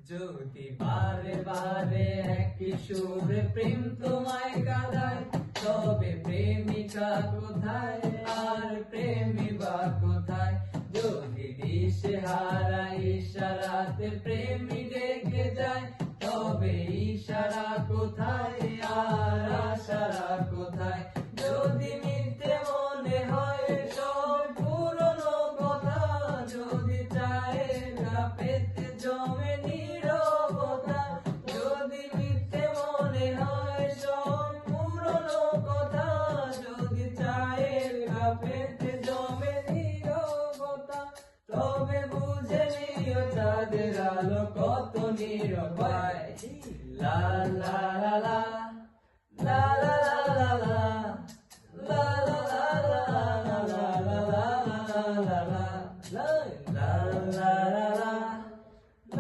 যদি বারে বারে একই সুরে প্রেম তোমায় কাঁদায়, তবে প্রেমিকা কোথায় আর প্রেমিবা কোথায়? যদি দিশেহারা ইশারাতে প্রেমী ডেকে যায়, তবে ইশারা কোথায় আর আশারা কোথায়? যদি মিথ্যে মনে হয় সব পুরনো কথা, যদি চায় পেতে জমে নীরবতা, যদি মিথ্যে মনে হয় সব পুরনো কথা, যদি চায় পেতে জমে নীরবতা, তবে বুঝে নিও চাঁদের আলো কত নিরপায়। লা লা লা লা।